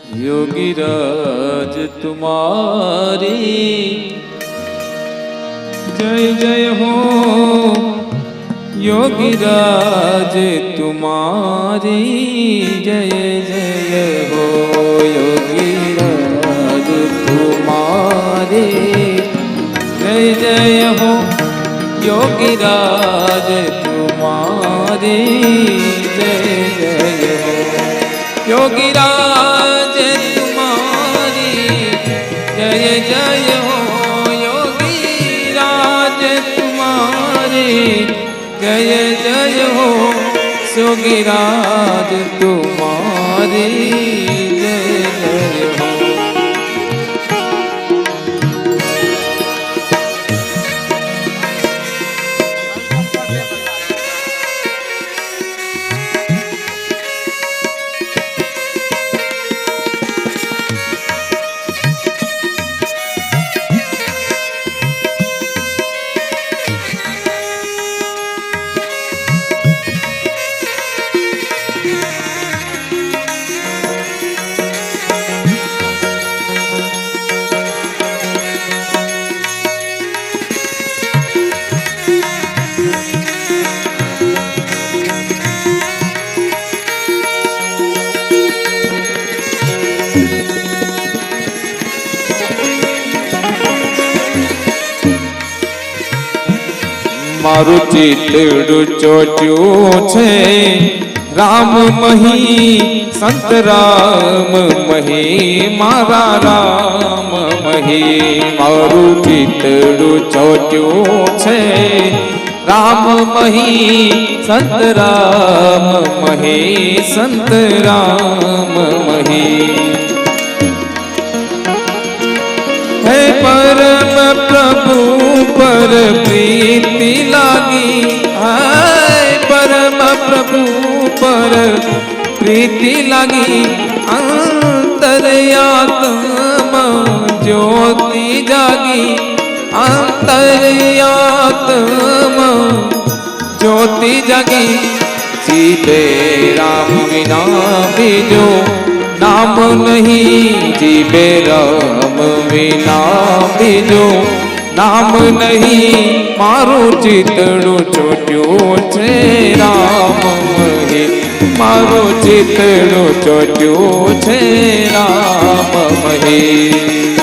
योगीराज तुम्हारी जय जय हो, योगीराज तुम्हारी जय जय हो, योगीराज तुम्हारी जय जय हो, योगीराज तुम्हारी जय जय हो, योगीराज तुम्हारी जय जय हो, योगीराज तुम्हारी जय जय हो, योगीराज तुम्हारी जय जय हो। मारू चितड़ू चोच्યું છે રામ મહી સંત રામ મહી મારા રામ મહી મારું ચિતડું ચોચ્યું છે રામ મહી સંત રામ મહી સંત રામ મહી है परम प्रभु पर प्रीति लागी, है परम प्रभु पर प्रीति लागी, अंतरयात्मा ज्योति जागी, अंतरयात्मा ज्योति जागी, सीते राम विना बीजो नाम नहीं, जीवे राम विना बीजो नाम नहीं, मारू चितड़ू ચોચ્યું છે રામ મહી મારું ચિતડું ચોચ્યું છે રામ મહી।